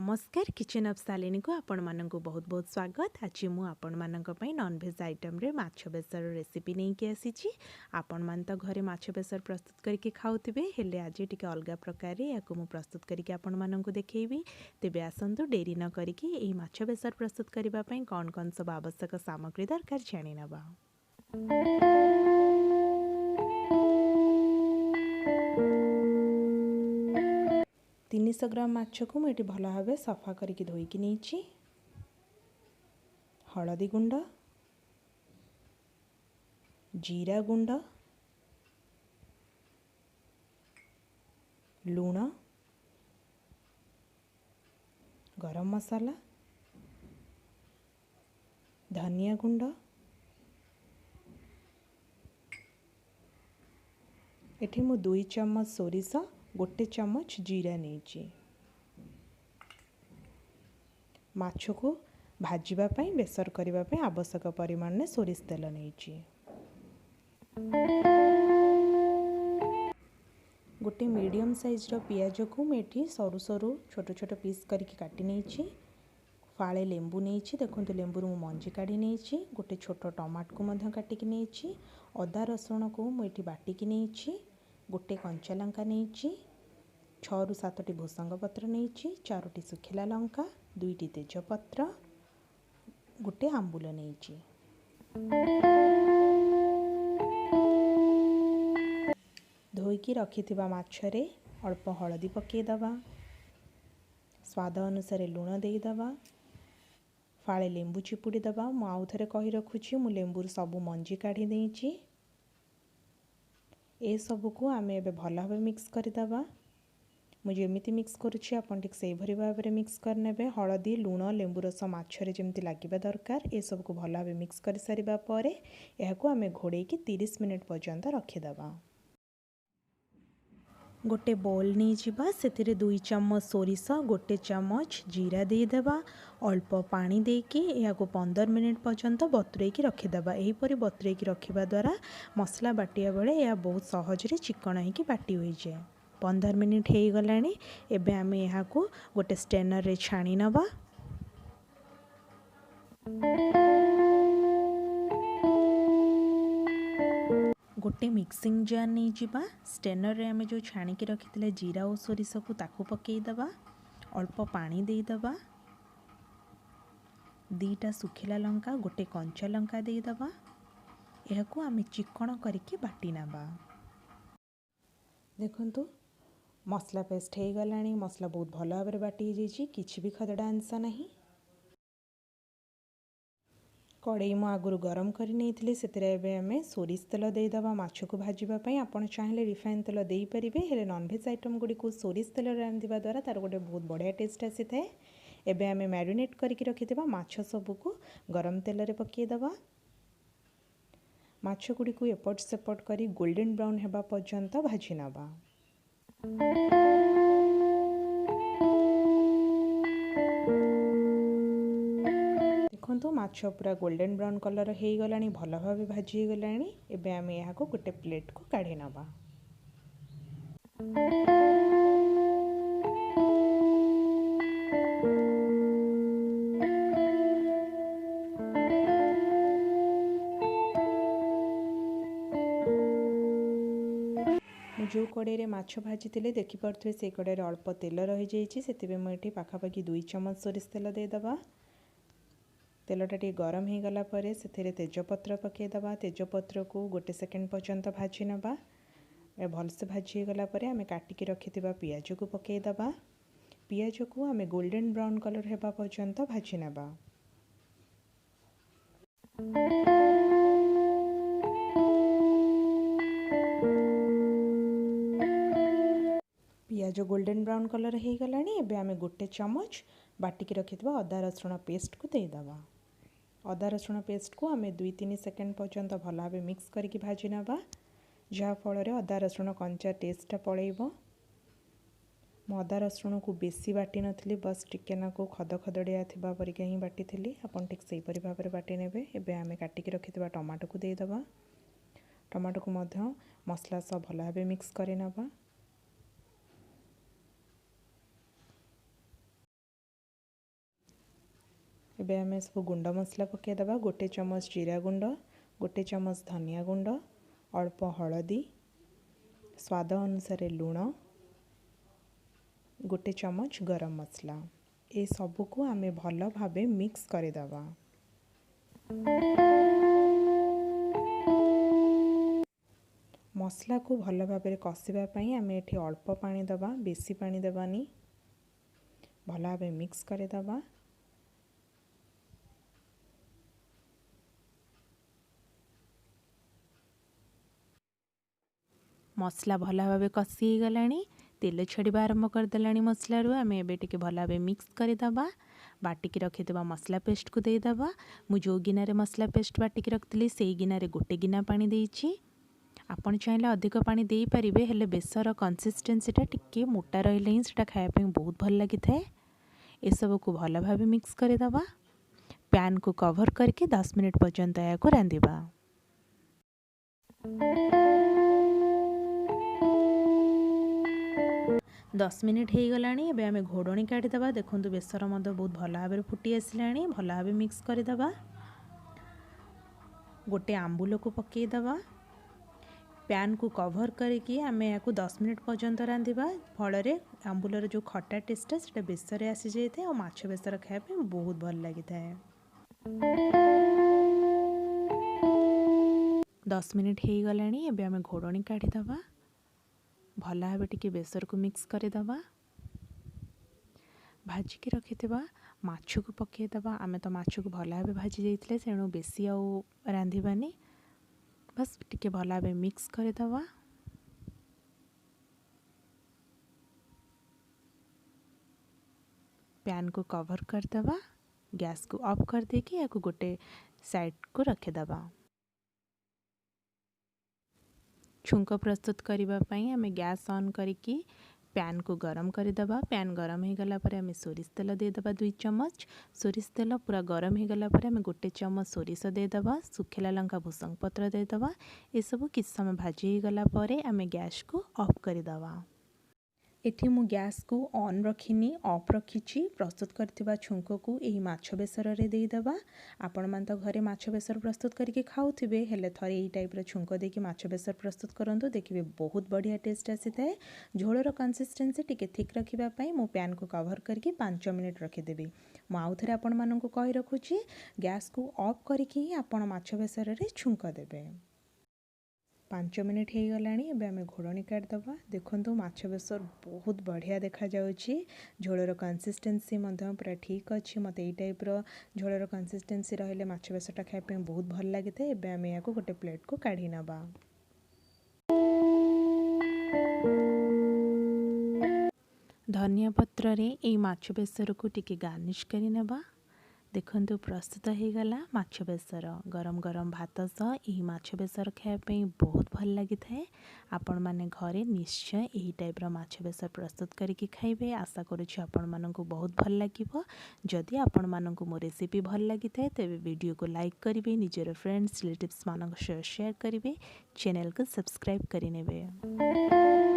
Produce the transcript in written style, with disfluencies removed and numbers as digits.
नमस्कार kitchen of Shalini को आपण मानक बहुत बहुत स्वागत। आज मु आपण मानक पई नॉनवेज आइटम रे माछ बेसर रेसिपी नहीं के आसी। आपण मान तो घरे माछ बेसर प्रस्तुत करके खाउथिबे, हेले आज टिके अलगा प्रकार रे याको मु प्रस्तुत करके आपण मानक देखैबी। तेबे आसंतु डेरी न करके एही माछ बेसर प्रस्तुत करिबा पई कोन कोन सब आवश्यक सामग्री दरकार जानि नबा। 300 ग्राम माछ को मुझे भल भाव सफा करके धोईकी नहीं। हलदी गुंड, जीरा गुंड, लूण, गरम मसाला, धनिया गुंड, एठी मु 2 चम्मच सोरिष, 1 चम्मच जीरा नहीं। माछ को भाजिबा पई बेसर करिबा पई आवश्यक परिमाण में सोरिष तेल नहीं। गोटे मीडियम साइज रो पियाज को मेठी सरू सरू छोट छोट पीस करके काटी नहीं। फाळे लेंबू नहीं, देखो लेंबू मु मंजी काढ़ी नहीं। गोटे छोट टमाट को मध्य काटिकी नहीं। अदा रसुण को मुझे बाटिकी नहीं। गोटे कंचा लंका नहीं, 6 ରୁ 7ଟି भूसंग पत्र नहीं, 4टी सुखिला लंका, 2टी तेजपत्र, गोटे आंबुल नहीं। धोईकी रखिथिबा माछरे अल्प हलदी पकेदबा, स्वाद अनुसार लूण देदबा, फाळे लेंबू चिपुड़ी दबा। मु आउ थरे कहि रखुछि, मु लेंबूर सबु मंजी काढ़ी देइछि। ए सबु को आमे एबे भल भाबे मिक्स करदबा। मुझे एमिति मिक्स करुछि, आपन ठीक सेही भरी भाबरे मिक्स करनेबे। हलदी लूण लेंबू रस माछरे जेमति लागिबा दरकार ए सब को भल भाबे मिक्स कर सारिबा परे एहाको आमे घोड़ेकी 30 मिनिट पर्यंत रखिदबा। गोटे बोल नहीं जिबा, सेथिरे 2 चम्मच सोरिष, 1 चम्मच जीरा देदेबा। अल्प पानी देकी एहाको 15 मिनिट पर्यंत बतुरेकी रखिदबा। एहीपरि बतुरेकी रखिबा द्वारा मसला बाटिया बेले यह बहुत सहजरे चिकण होइकी बाटी होई जाए। 15 मिनिट हो गलानी। एबे आमे एहाको गोटे स्ट्रेनर रे छाणी नबा। गोटे मिक्सिंग जार नहीं जिबा। स्ट्रेनर रे आमे जो छाणी के रखिथिले जीरा और सोरिष को ताकू पकेई दबा। अल्प पानी देई दबा। 2टा सुखिला लंका, गोटे कंचा लंका देई दबा। एहाको आमे चिकण करके बाटी नबा। देखंतु मसला पेस्ट हो गलानी। मसला बहुत भल भाबरे बाटी जाइछि, किछि भी खदड़ा अंश नहीं। कड़ई मु आगुरु गरम करि नेइथिले, सेतिरे एबे आमे सोरिष तेल देई दबा माछ को भाजिबा पई। आपण चाहिले रिफाइन तेल देई परिबे, हेले नॉनवेज आइटम गुडी को सोरिष तेल रांधिबा द्वारा तार गोटे बहुत बढ़िया टेस्ट आसी थाए। एबे आमे मैरिनेट करके रखिथिबा माछ सब को गरम तेल रे पकेई दबा। माछ गुडी को एपट सेपट करी गोल्डन ब्राउन हेबा पर्यंत भाजी नबा। देखो माछ पूरा गोल्डन ब्राउन कलर हो गलानी, भल भाबे भाजी हो गलानी। एबे आमे याको गोटे प्लेट को काढी नबा। जो कड़े माछ भाजी थे देखिपे से कड़े अल्प तेल रही जाइए, से मुझे पाखापाखि 2 चम्मच सोरिष तेल देदबा। तेलटा टी गरम हो गला परे से तेजपत्र पकेदबा। तेजपत्र को 1 सेकेंड पर्यंत भाजी नबा। भलसे भाजी गला परे आमे काटिकी रखिथिबा पियाज को पकेदबा। पियाज को आमे गोल्डन ब्राउन कलर हेबा पर्यंत भाजी नबा। पियाज गोल्डन ब्राउन कलर हो गलानी। एबे आमे 1 चम्मच बाटिकी रखिथिबा अदा रसुण पेस्ट को देदबा। अदा रसुण पेस्ट को आमे 2-3 सेकेंड पर्यंत भल भाबे मिक्स करके भाजी नबा, जहा फल रे अदा रसुण कंचा टेस्ट पळेइबो। मु अदा रसुण को बेसी बाटी नथिली, बस टिके नाको खद खदड़िया थिबा परिका ही बाटी थिली। आपण ठीक सेही परि भाबरे बाटी नेबे। एबे आमे काटिकी रखिथिबा टमाटो को देदबा। टमाटो को मध्य मसला सब भल भाबे मिक्स करे नबा। एबे आमे सब गुंड मसला पके दबा। गोटे चमच जीरा गुंड, गोटे चमच धनिया गुंड, अल्प हलदी, स्वाद अनुसार लुण, गोटे चमच गरम मसला। ए सबू को आमे भल भाबे मिक्स करे दबा। मसला को भल भाबे कषिबा पई आमे एठी अल्प पानी दबा, बेसी पानी देबानी। भल भाबे मिक्स करे दबा। मसला भल भाबे कषि गलानी, तेल छड़िबा आरंभ कर देलानी मसला रु। आमे एबे टिके भल भाबे मिक्स करे दबा। बाटिकी रखिथिबा मसला पेस्ट को दे दबा। मु जो गिनारे मसला पेस्ट बाटिकी रखितली सेई गिनारे गोटे गिना पानी देइछि। आपण चाहिले अधिक पानी देई परिबे, हेले बेसर कंसिस्टेंसीटा टिके मोटा रहिले ही सेटा खाया पे बहुत भल लागि थाए। ए सब को भल भाबे मिक्स करे दबा। पैन को कवर करके 10 मिनट पर्यंत या को रांधिबा। 10 मिनिट हो गलानी। एबे आमे घोड़णी काढ़ी दबा। देखंतु बेसर मध्य बहुत भल भाबे फुटी आसिलानी। भल भाबे मिक्स करे दबा। गोटे आंबुल को पके दबा। पैन को कवर करके आमे या को 10 मिनिट पर्यंत रांधिबा। फलरे आंबुलर जो खट्टा टेस्टा सेटा बेसर आसी जाय थाए और माछ बेसर खाया पे बहुत भल लागि थाए। 10 मिनिट हो गलानी। एबे आमे घोड़णी काढ़ी दबा। भल भाबे टिके बेसर को मिक्स करे दबा। भाजिकी रखिथिबा माछ को पके दबा। आमे तो माछ को भल भाबे भाजी जाइतले, सेणु बेसी आउ रांधिबानी। बस टिके भल भाबे मिक्स करे दबा। पैन को कवर कर दबा। गैस को ऑफ कर देके या को गोटे साइड को रखे दबा। छुंक प्रस्तुत करिबा पई आमे गैस ऑन करिकी पैन को गरम कर दबा। पैन गरम हो गला पर आमे सोरिष तेल दे दबा 2 चम्मच। सोरिष तेल पूरा गरम हो गला पर आमे गोटे चम्मच सोरिष दे दबा। सुखिला लंका भुसंग पत्र दे दबा। ए सब किछ समय भाजी हो गला पर आमे गैस को ऑफ कर दबा। एठी मु गैस को ऑन रखिनी, ऑफ रखिछि। प्रस्तुत करथिबा छुंक को एही माछ बेसर रे दे दबा। आपण मान तो घरे माछ बेसर प्रस्तुत करके खाउथिबे, हेले थरे एही टाइप रो छुंक देकी माछ बेसर प्रस्तुत करंतु, देखिबे बहुत बढ़िया टेस्ट आसीथाए। झोलर कंसिस्टेंसी टिके थिक रखिबा पई मु पैन को कवर करके 5 मिनिट रखि देबी। मु आउ थरे आपण मानन को कहि रखुछि, गैस को ऑफ करके ही आपण माछ बेसर रे छुंक देबे। 5 मिनिट हो गलानी। एबे आमे घोड़णी काट दबा। देखंतु माछ बेसर बहुत बढ़िया देखा जाउछि। झोलर कंसिस्टेंसी मध्य पूरा ठीक अछि। मते एई टाइप रो झोलर कंसिस्टेंसी रहले माछ बेसरटा खाय पे बहुत भल लागिते। एबे आमे याको गोटे प्लेट को काढी नबा। धनिया पत्र रे एई माछ बेसर को टिके गार्निश करि नबा। देखंतु प्रस्तुत हो गला माछ बेसर। गरम गरम भात सह एही माछ बेसर खाया पे बहुत भल लागि थाए। आपण माने घरे निश्चय एही टाइप रो माछ बेसर प्रस्तुत करके खाइबे। आशा करूछि आपण माननकु बहुत भल लागिबो। जदि आपण माननकु मो रेसिपी भल लागि थाए तेबे वीडियो को लाइक करिवे, निजर फ्रेंड्स रिलेटिव्स मानक शेयर करिवे, चैनल को सब्सक्राइब करि नेबे।